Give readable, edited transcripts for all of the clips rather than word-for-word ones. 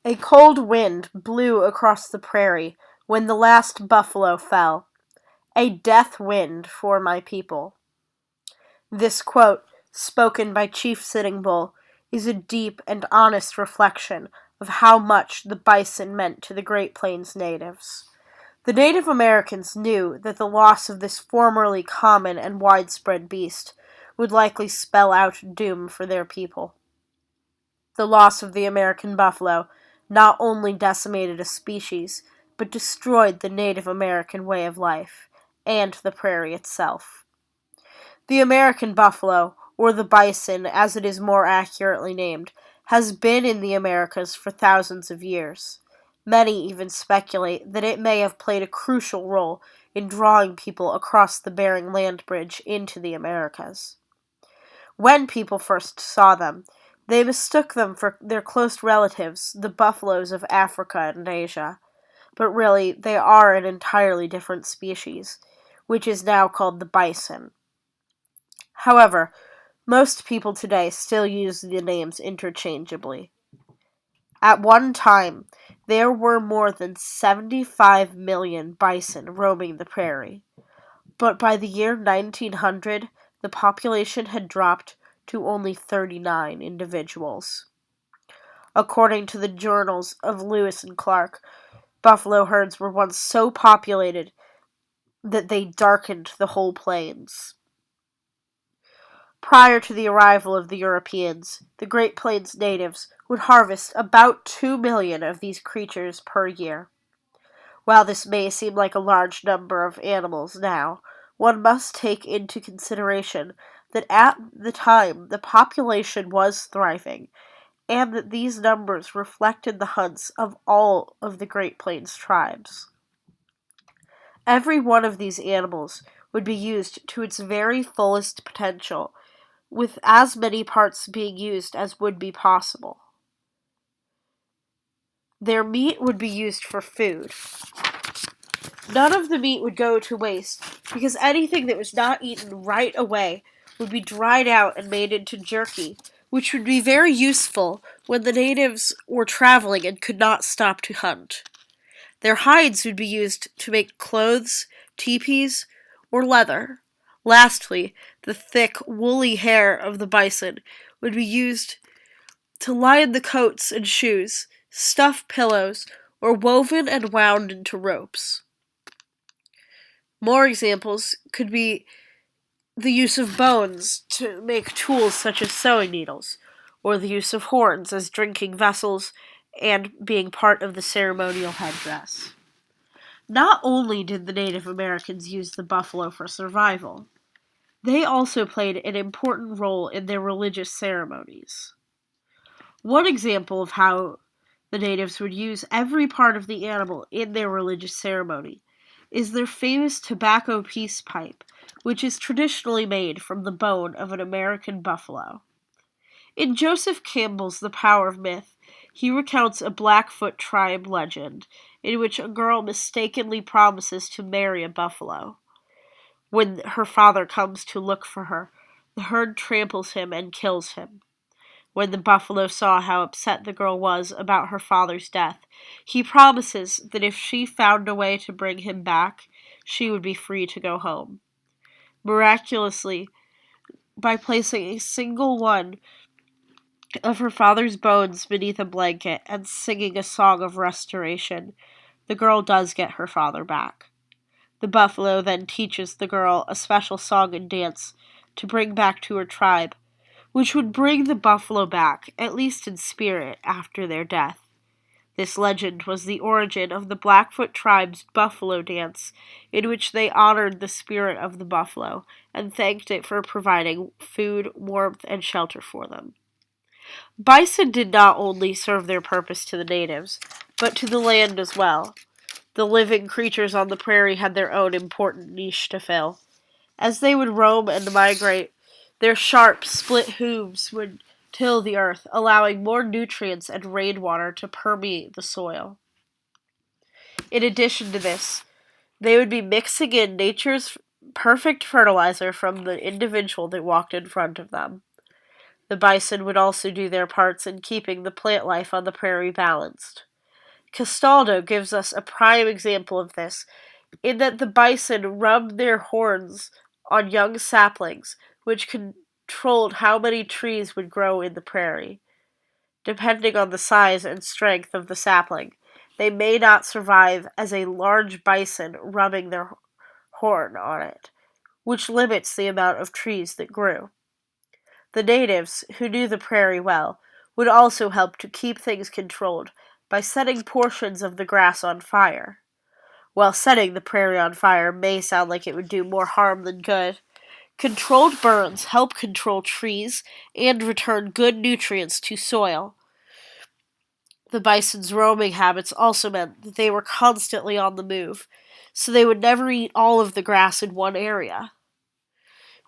A cold wind blew across the prairie when the last buffalo fell. A death wind for my people. This quote, spoken by Chief Sitting Bull, is a deep and honest reflection of how much the bison meant to the Great Plains natives. The Native Americans knew that the loss of this formerly common and widespread beast would likely spell out doom for their people. The loss of the American buffalo not only decimated a species, but destroyed the Native American way of life and the prairie itself. The American buffalo, or the bison as it is more accurately named, has been in the Americas for thousands of years. Many even speculate that it may have played a crucial role in drawing people across the Bering Land Bridge into the Americas. When people first saw them, they mistook them for their close relatives, the buffaloes of Africa and Asia. But really, they are an entirely different species, which is now called the bison. However, most people today still use the names interchangeably. At one time, there were more than 75 million bison roaming the prairie, but by the year 1900, the population had dropped to only 39 individuals. According to the journals of Lewis and Clark, buffalo herds were once so populated that they darkened the whole plains. Prior to the arrival of the Europeans, the Great Plains natives would harvest about 2 million of these creatures per year. While this may seem like a large number of animals now, one must take into consideration that at the time the population was thriving, and that these numbers reflected the hunts of all of the Great Plains tribes. Every one of these animals would be used to its very fullest potential, with as many parts being used as would be possible. Their meat would be used for food. None of the meat would go to waste, because anything that was not eaten right away would be dried out and made into jerky, which would be very useful when the natives were traveling and could not stop to hunt. Their hides would be used to make clothes, teepees, or leather. Lastly, the thick, woolly hair of the bison would be used to line the coats and shoes, stuff pillows, or woven and wound into ropes. More examples could be the use of bones to make tools such as sewing needles, or the use of horns as drinking vessels and being part of the ceremonial headdress. Not only did the Native Americans use the buffalo for survival, they also played an important role in their religious ceremonies. One example of how the natives would use every part of the animal in their religious ceremony is their famous tobacco peace pipe, which is traditionally made from the bone of an American buffalo. In Joseph Campbell's The Power of Myth, he recounts a Blackfoot tribe legend in which a girl mistakenly promises to marry a buffalo. When her father comes to look for her, the herd tramples him and kills him. When the buffalo saw how upset the girl was about her father's death, he promises that if she found a way to bring him back, she would be free to go home. Miraculously, by placing a single one of her father's bones beneath a blanket and singing a song of restoration, the girl does get her father back. The buffalo then teaches the girl a special song and dance to bring back to her tribe, which would bring the buffalo back, at least in spirit, after their death. This legend was the origin of the Blackfoot tribe's buffalo dance, in which they honored the spirit of the buffalo and thanked it for providing food, warmth, and shelter for them. Bison did not only serve their purpose to the natives, but to the land as well. The living creatures on the prairie had their own important niche to fill. As they would roam and migrate, their sharp, split hooves would till the earth, allowing more nutrients and rainwater to permeate the soil. In addition to this, they would be mixing in nature's perfect fertilizer from the individual that walked in front of them. The bison would also do their parts in keeping the plant life on the prairie balanced. Castaldo gives us a prime example of this, in that the bison rubbed their horns on young saplings, which controlled how many trees would grow in the prairie. Depending on the size and strength of the sapling, they may not survive as a large bison rubbing their horn on it, which limits the amount of trees that grew. The natives, who knew the prairie well, would also help to keep things controlled by setting portions of the grass on fire. While setting the prairie on fire may sound like it would do more harm than good, controlled burns help control trees and return good nutrients to soil. The bison's roaming habits also meant that they were constantly on the move, so they would never eat all of the grass in one area.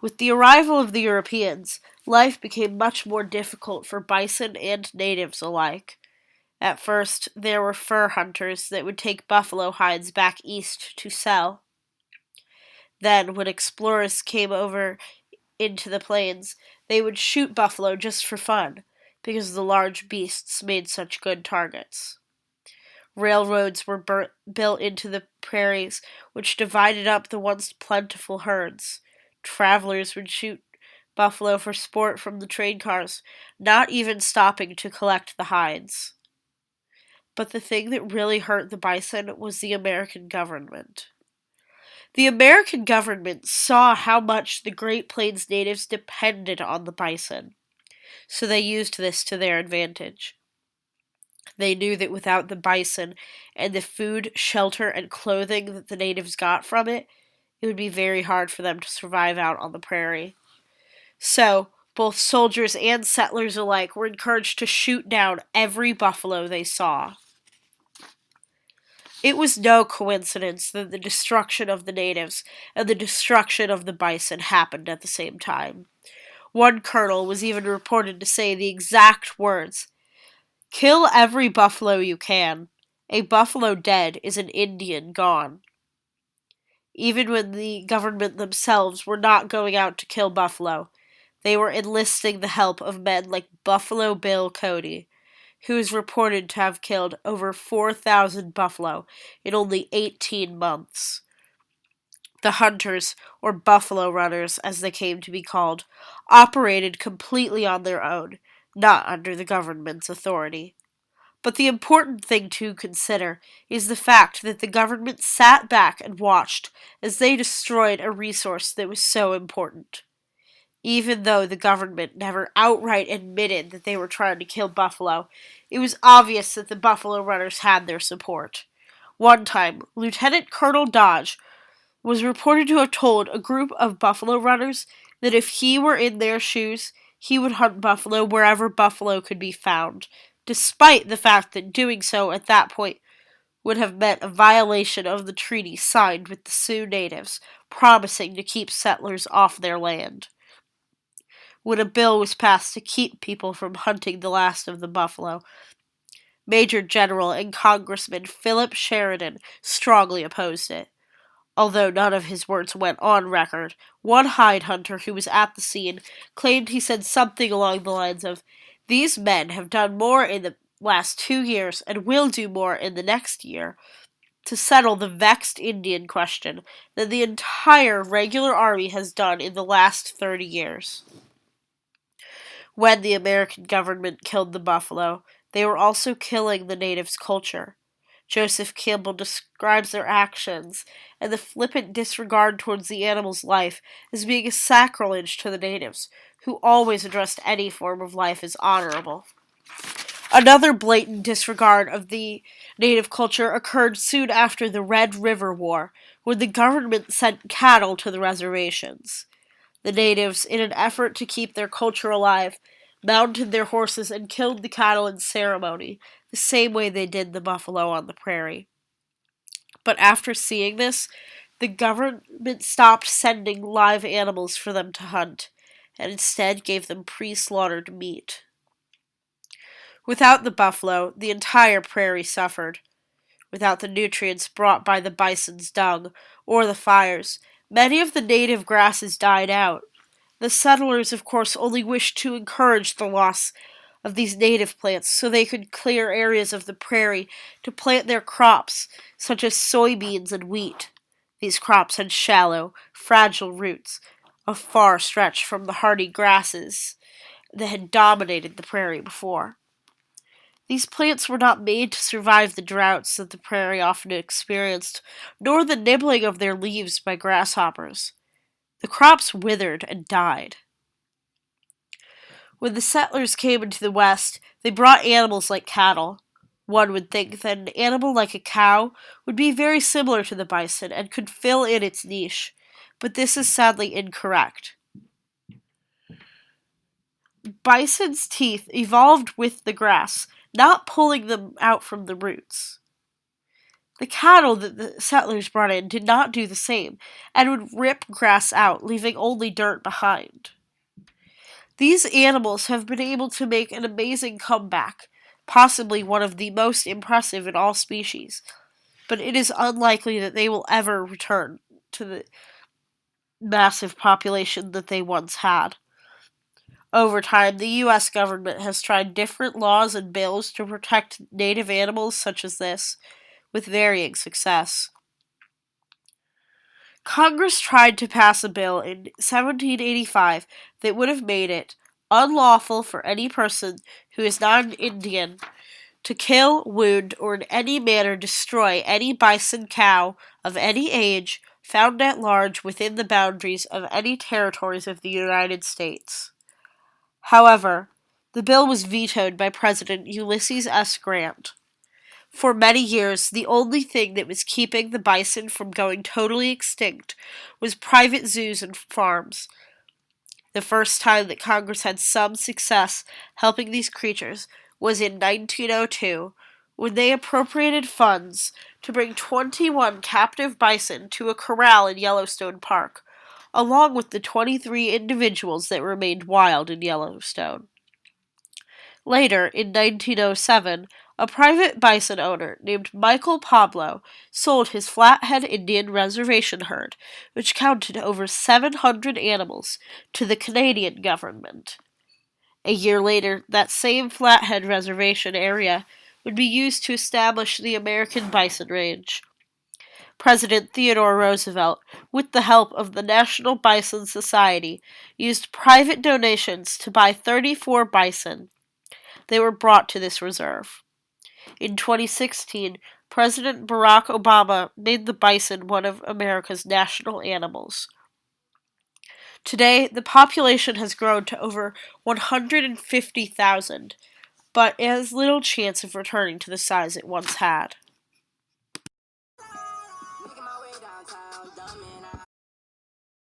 With the arrival of the Europeans, life became much more difficult for bison and natives alike. At first, there were fur hunters that would take buffalo hides back east to sell. Then, when explorers came over into the plains, they would shoot buffalo just for fun, because the large beasts made such good targets. Railroads were built into the prairies, which divided up the once plentiful herds. Travelers would shoot buffalo for sport from the train cars, not even stopping to collect the hides. But the thing that really hurt the bison was the American government. The American government saw how much the Great Plains natives depended on the bison, so they used this to their advantage. They knew that without the bison and the food, shelter, and clothing that the natives got from it, it would be very hard for them to survive out on the prairie. So, both soldiers and settlers alike were encouraged to shoot down every buffalo they saw. It was no coincidence that the destruction of the natives and the destruction of the bison happened at the same time. One colonel was even reported to say the exact words, "Kill every buffalo you can. A buffalo dead is an Indian gone." Even when the government themselves were not going out to kill buffalo, they were enlisting the help of men like Buffalo Bill Cody, who is reported to have killed over 4,000 buffalo in only 18 months. The hunters, or buffalo runners as they came to be called, operated completely on their own, not under the government's authority. But the important thing to consider is the fact that the government sat back and watched as they destroyed a resource that was so important. Even though the government never outright admitted that they were trying to kill buffalo, it was obvious that the buffalo runners had their support. One time, Lieutenant Colonel Dodge was reported to have told a group of buffalo runners that if he were in their shoes, he would hunt buffalo wherever buffalo could be found, despite the fact that doing so at that point would have meant a violation of the treaty signed with the Sioux natives, promising to keep settlers off their land. When a bill was passed to keep people from hunting the last of the buffalo, Major General and Congressman Philip Sheridan strongly opposed it. Although none of his words went on record, one hide hunter who was at the scene claimed he said something along the lines of, "These men have done more in the last 2 years and will do more in the next year to settle the vexed Indian question than the entire regular army has done in the last 30 years. When the American government killed the buffalo, they were also killing the natives' culture. Joseph Campbell describes their actions and the flippant disregard towards the animal's life as being a sacrilege to the natives, who always addressed any form of life as honorable. Another blatant disregard of the native culture occurred soon after the Red River War, when the government sent cattle to the reservations. The natives, in an effort to keep their culture alive, mounted their horses and killed the cattle in ceremony, the same way they did the buffalo on the prairie. But after seeing this, the government stopped sending live animals for them to hunt, and instead gave them pre-slaughtered meat. Without the buffalo, the entire prairie suffered. Without the nutrients brought by the bison's dung or the fires, many of the native grasses died out. The settlers, of course, only wished to encourage the loss of these native plants so they could clear areas of the prairie to plant their crops, such as soybeans and wheat. These crops had shallow, fragile roots, a far stretch from the hardy grasses that had dominated the prairie before. These plants were not made to survive the droughts that the prairie often experienced, nor the nibbling of their leaves by grasshoppers. The crops withered and died. When the settlers came into the West, they brought animals like cattle. One would think that an animal like a cow would be very similar to the bison and could fill in its niche, but this is sadly incorrect. Bison's teeth evolved with the grass, not pulling them out from the roots. The cattle that the settlers brought in did not do the same, and would rip grass out, leaving only dirt behind. These animals have been able to make an amazing comeback, possibly one of the most impressive in all species, but it is unlikely that they will ever return to the massive population that they once had. Over time, the U.S. government has tried different laws and bills to protect native animals such as this, with varying success. Congress tried to pass a bill in 1785 that would have made it unlawful for any person who is not an Indian to kill, wound, or in any manner destroy any bison cow of any age found at large within the boundaries of any territories of the United States. However, the bill was vetoed by President Ulysses S. Grant. For many years, the only thing that was keeping the bison from going totally extinct was private zoos and farms. The first time that Congress had some success helping these creatures was in 1902, when they appropriated funds to bring 21 captive bison to a corral in Yellowstone Park, along with the 23 individuals that remained wild in Yellowstone. Later, in 1907, a private bison owner named Michael Pablo sold his Flathead Indian Reservation herd, which counted over 700 animals, to the Canadian government. A year later, that same Flathead Reservation area would be used to establish the American Bison Range. President Theodore Roosevelt, with the help of the National Bison Society, used private donations to buy 34 bison. They were brought to this reserve. In 2016, President Barack Obama made the bison one of America's national animals. Today, the population has grown to over 150,000, but it has little chance of returning to the size it once had.